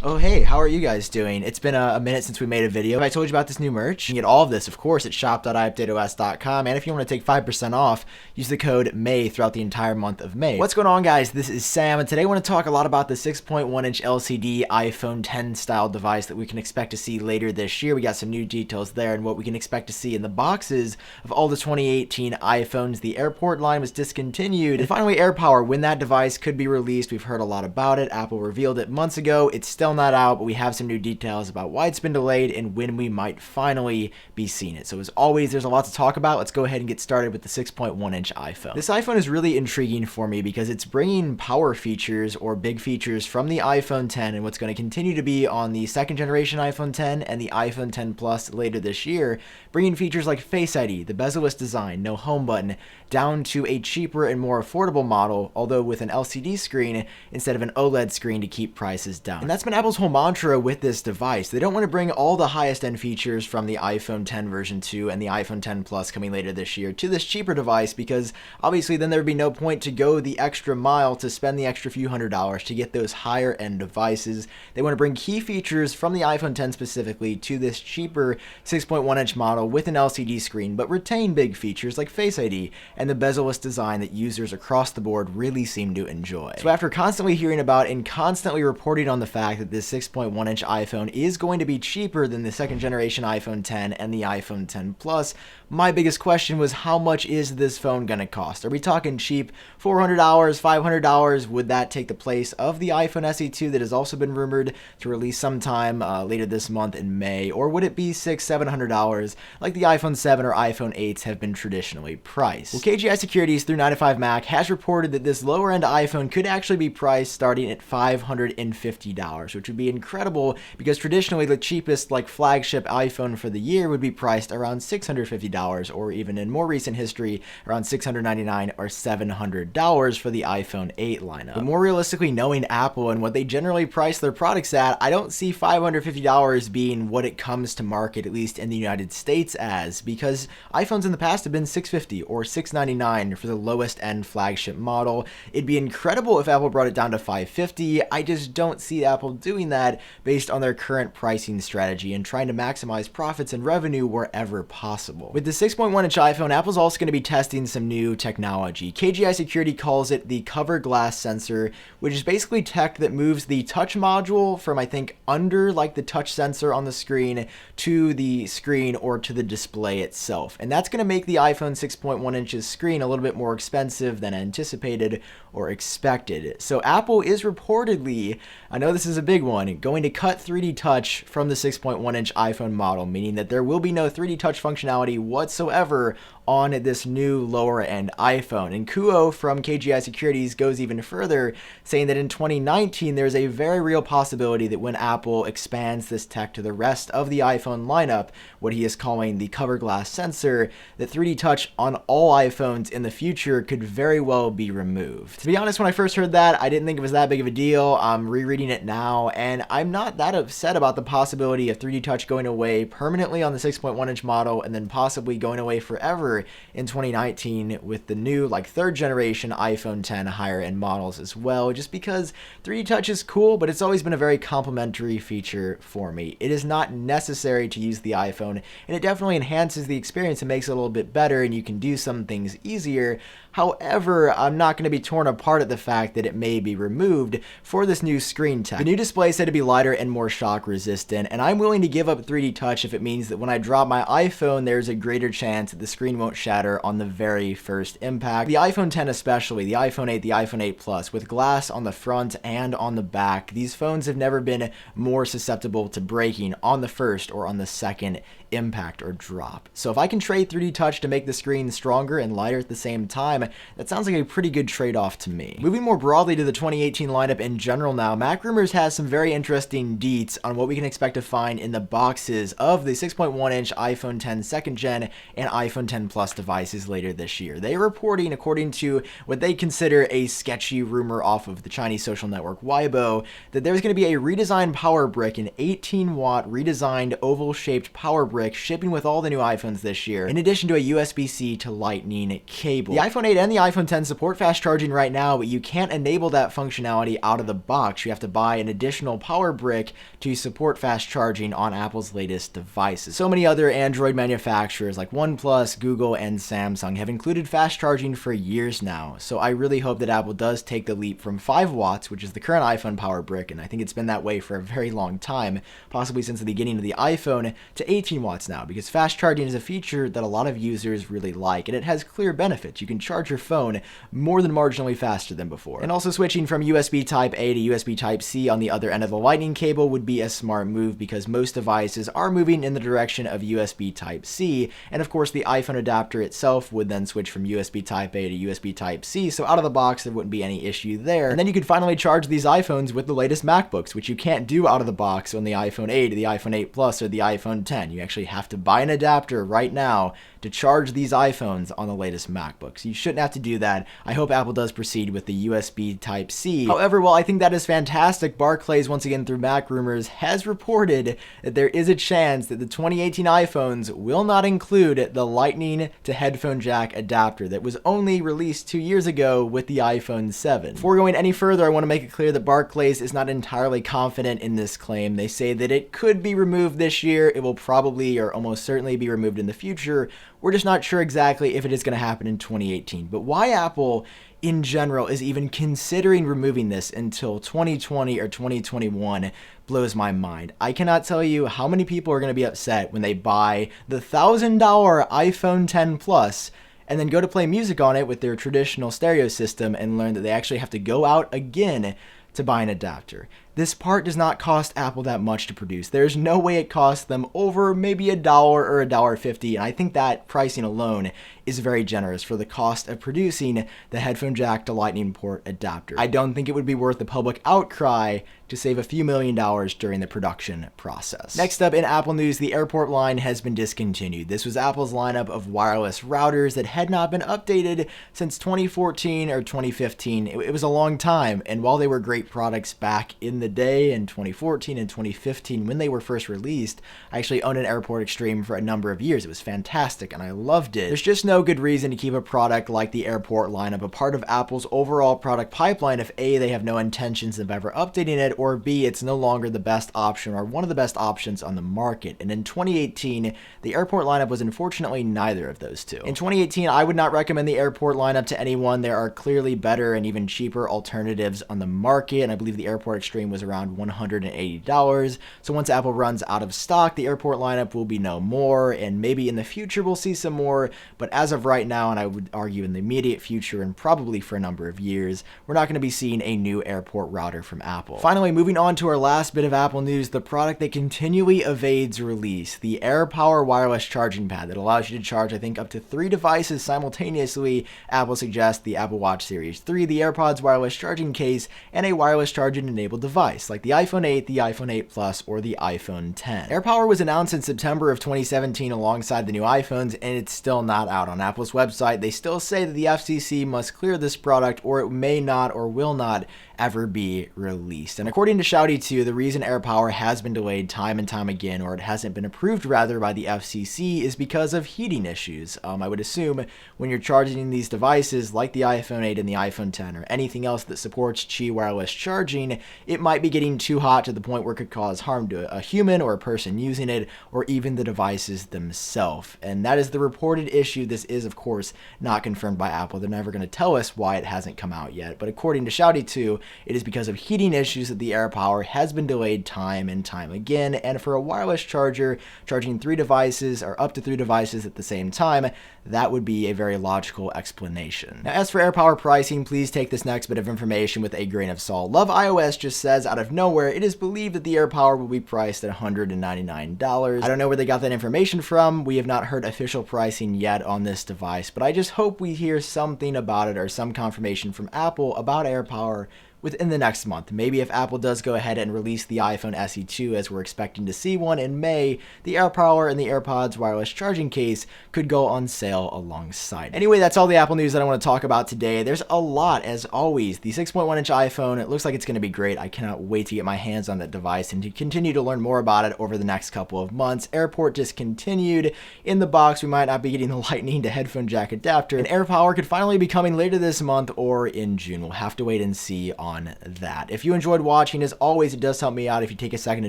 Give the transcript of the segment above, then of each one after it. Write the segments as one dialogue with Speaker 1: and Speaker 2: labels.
Speaker 1: Oh hey, how are you guys doing? It's been a minute since we made a video. I told you about this new merch. You can get all of this, of course, at shop.iupdateos.com. And if you want to take 5% off, use the code MAY throughout the entire month of May. What's going on, guys? This is Sam, and today I want to talk a lot about the 6.1-inch LCD iPhone 10 style device that we can expect to see later this year. We got some new details there and what we can expect to see in the boxes of all the 2018 iPhones. The Airport line was discontinued. And finally, AirPower, when that device could be released. We've heard a lot about it. Apple revealed it months ago. It's still not out, but we have some new details about why it's been delayed and when we might finally be seeing it. So as always, there's a lot to talk about. Let's go ahead and get started with the 6.1-inch iPhone. This iPhone is really intriguing for me because it's bringing power features or big features from the iPhone 10 and what's going to continue to be on the second generation iPhone 10 and the iPhone 10 Plus later this year, bringing features like Face ID, the bezel-less design, no home button, down to a cheaper and more affordable model, although with an LCD screen instead of an OLED screen to keep prices down. And that's been Apple's whole mantra with this device. They don't want to bring all the highest end features from the iPhone 10 version 2 and the iPhone 10 Plus coming later this year to this cheaper device, because obviously then there would be no point to go the extra mile to spend the extra few $100s to get those higher end devices. They want to bring key features from the iPhone 10 specifically to this cheaper 6.1-inch model with an LCD screen, but retain big features like Face ID and the bezel-less design that users across the board really seem to enjoy. So after constantly hearing about and constantly reporting on the fact that this 6.1-inch iPhone is going to be cheaper than the second generation iPhone 10 and the iPhone 10 Plus, my biggest question was, how much is this phone going to cost? Are we talking cheap $400, $500? Would that take the place of the iPhone SE2 that has also been rumored to release sometime later this month in May? Or would it be $600, $700 like the iPhone 7 or iPhone 8s have been traditionally priced? Well, KGI Securities through 9to5Mac has reported that this lower end iPhone could actually be priced starting at $550, which would be incredible because traditionally the cheapest like flagship iPhone for the year would be priced around $650, or even in more recent history around $699 or $700 for the iPhone 8 lineup. But more realistically, knowing Apple and what they generally price their products at, I don't see $550 being what it comes to market, at least in the United States, as, because iPhones in the past have been $650 or $699 for the lowest end flagship model. It'd be incredible if Apple brought it down to $550. I just don't see Apple doing that based on their current pricing strategy and trying to maximize profits and revenue wherever possible. With the 6.1-inch iPhone, Apple's also going to be testing some new technology. KGI Security calls it the cover glass sensor, which is basically tech that moves the touch module from, I think, under like the touch sensor on the screen to the screen or to the display itself. And that's going to make the iPhone 6.1 inches screen a little bit more expensive than anticipated or expected. So Apple is reportedly, I know this is a big one, going to cut 3D touch from the 6.1-inch iPhone model, meaning that there will be no 3D touch functionality whatsoever on this new lower end iPhone. And Kuo from KGI Securities goes even further, saying that in 2019 there's a very real possibility that when Apple expands this tech to the rest of the iPhone lineup, what he is calling the cover glass sensor, that 3D touch on all iPhones in the future could very well be removed. To be honest, when I first heard that, I didn't think it was that big of a deal. I'm rereading it now, and I'm not that upset about the possibility of 3D touch going away permanently on the 6.1-inch model and then possibly going away forever in 2019 with the new like third generation iPhone 10 higher end models as well, just because 3D touch is cool, but it's always been a very complimentary feature for me. It is not necessary to use the iPhone, and it definitely enhances the experience and makes it a little bit better, and you can do some things easier. However, I'm not going to be torn apart at the fact that it may be removed for this new screen tech. The new display is said to be lighter and more shock resistant, and I'm willing to give up 3D touch if it means that when I drop my iPhone, there's a greater chance that the screen won't shatter on the very first impact. The iPhone 10 especially, the iPhone 8, the iPhone 8 Plus, with glass on the front and on the back, these phones have never been more susceptible to breaking on the first or on the second impact or drop. So if I can trade 3D touch to make the screen stronger and lighter at the same time, that sounds like a pretty good trade-off to me. Moving more broadly to the 2018 lineup in general now, Mac Rumors has some very interesting deets on what we can expect to find in the boxes of the 6.1-inch iPhone 10 second gen and iPhone 10 Plus devices later this year. They are reporting, according to what they consider a sketchy rumor off of the Chinese social network Weibo, that there's going to be a redesigned power brick, an 18-watt redesigned oval-shaped power brick brick shipping with all the new iPhones this year, in addition to a USB-C to Lightning cable. The iPhone 8 and the iPhone 10 support fast charging right now, but you can't enable that functionality out of the box. You have to buy an additional power brick to support fast charging on Apple's latest devices. So many other Android manufacturers like OnePlus, Google, and Samsung have included fast charging for years now. So I really hope that Apple does take the leap from 5 watts, which is the current iPhone power brick, and I think it's been that way for a very long time, possibly since the beginning of the iPhone, to 18 watts now, because fast charging is a feature that a lot of users really like, and it has clear benefits. You can charge your phone more than marginally faster than before. And also switching from USB Type A to USB Type C on the other end of the Lightning cable would be a smart move, because most devices are moving in the direction of USB Type C, and of course the iPhone adapter itself would then switch from USB Type A to USB Type C, so out of the box there wouldn't be any issue there. And then you could finally charge these iPhones with the latest MacBooks, which you can't do out of the box on the iPhone 8, the iPhone 8 Plus, or the iPhone 10. You actually have to buy an adapter right now to charge these iPhones on the latest MacBooks. You shouldn't have to do that. I hope Apple does proceed with the USB Type-C. However, while I think that is fantastic, Barclays, once again through Mac Rumors, has reported that there is a chance that the 2018 iPhones will not include the Lightning to headphone jack adapter that was only released 2 years ago with the iPhone 7. Before going any further, I want to make it clear that Barclays is not entirely confident in this claim. They say that it could be removed this year. It will probably or almost certainly be removed in the future. We're just not sure exactly if it is going to happen in 2018. But why Apple in general is even considering removing this until 2020 or 2021 blows my mind. I cannot tell you how many people are going to be upset when they buy the $1,000 iPhone 10 Plus and then go to play music on it with their traditional stereo system and learn that they actually have to go out again to buy an adapter. This part does not cost Apple that much to produce. There's no way it costs them over maybe $1 or $1.50, and I think that pricing alone is very generous for the cost of producing the headphone jack to Lightning port adapter. I don't think it would be worth the public outcry to save a few $1,000,000 during the production process. Next up in Apple news, the Airport line has been discontinued. This was Apple's lineup of wireless routers that had not been updated since 2014 or 2015. It was a long time, and while they were great products back in the day in 2014 and 2015 when they were first released, I actually owned an Airport Extreme for a number of years. It was fantastic and I loved it. There's just no good reason to keep a product like the Airport lineup a part of Apple's overall product pipeline if A, they have no intentions of ever updating it, or B, it's no longer the best option or one of the best options on the market. And in 2018, the Airport lineup was unfortunately neither of those two. In 2018, I would not recommend the Airport lineup to anyone. There are clearly better and even cheaper alternatives on the market, and I believe the Airport Extreme was around $180. So once Apple runs out of stock, the Airport lineup will be no more, and maybe in the future we'll see some more, but as of right now, and I would argue in the immediate future and probably for a number of years, we're not going to be seeing a new Airport router from Apple. Finally, moving on to our last bit of Apple news, the product that continually evades release, the AirPower wireless charging pad that allows you to charge, I think, up to 3 devices simultaneously. Apple suggests the Apple Watch Series 3, the AirPods wireless charging case, and a wireless charging enabled device like the iPhone 8, the iPhone 8 Plus, or the iPhone 10. AirPower was announced in September of 2017 alongside the new iPhones, and it's still not out on Apple's website. They still say that the FCC must clear this product or it may not or will not ever be released. And according to Shouty 2, the reason AirPower has been delayed time and time again, or it hasn't been approved rather by the FCC, is because of heating issues. I would assume when you're charging these devices like the iPhone 8 and the iPhone 10 or anything else that supports Qi wireless charging, it might be getting too hot to the point where it could cause harm to a human or a person using it, or even the devices themselves. And that is the reported issue. This is, of course, not confirmed by Apple. They're never going to tell us why it hasn't come out yet. But according to Shouty 2, it is because of heating issues that the AirPower has been delayed time and time again. And for a wireless charger, charging 3 devices or up to 3 devices at the same time, that would be a very logical explanation. Now, as for AirPower pricing, please take this next bit of information with a grain of salt. Love iOS just says out of nowhere, it is believed that the AirPower will be priced at $199. I don't know where they got that information from. We have not heard official pricing yet on this device, but I just hope we hear something about it or some confirmation from Apple about AirPower within the next month. Maybe if Apple does go ahead and release the iPhone SE 2, as we're expecting to see one in May, the AirPower and the AirPods wireless charging case could go on sale alongside. Anyway, that's all the Apple news that I want to talk about today. There's a lot, as always. The 6.1-inch iPhone, it looks like it's going to be great. I cannot wait to get my hands on that device and to continue to learn more about it over the next couple of months. Airport discontinued. In the box, we might not be getting the Lightning to headphone jack adapter. And AirPower could finally be coming later this month or in June. We'll have to wait and see on that. If you enjoyed watching, as always, it does help me out if you take a second to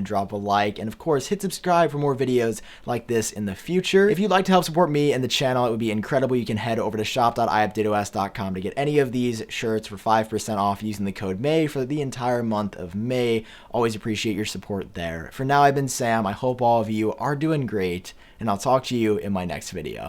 Speaker 1: drop a like, and of course hit subscribe for more videos like this in the future. If you'd like to help support me and the channel, it would be incredible. You can head over to shop.iupdateos.com to get any of these shirts for 5% off using the code MAY for the entire month of May. Always appreciate your support there. For now, I've been Sam. I hope all of you are doing great, and I'll talk to you in my next video.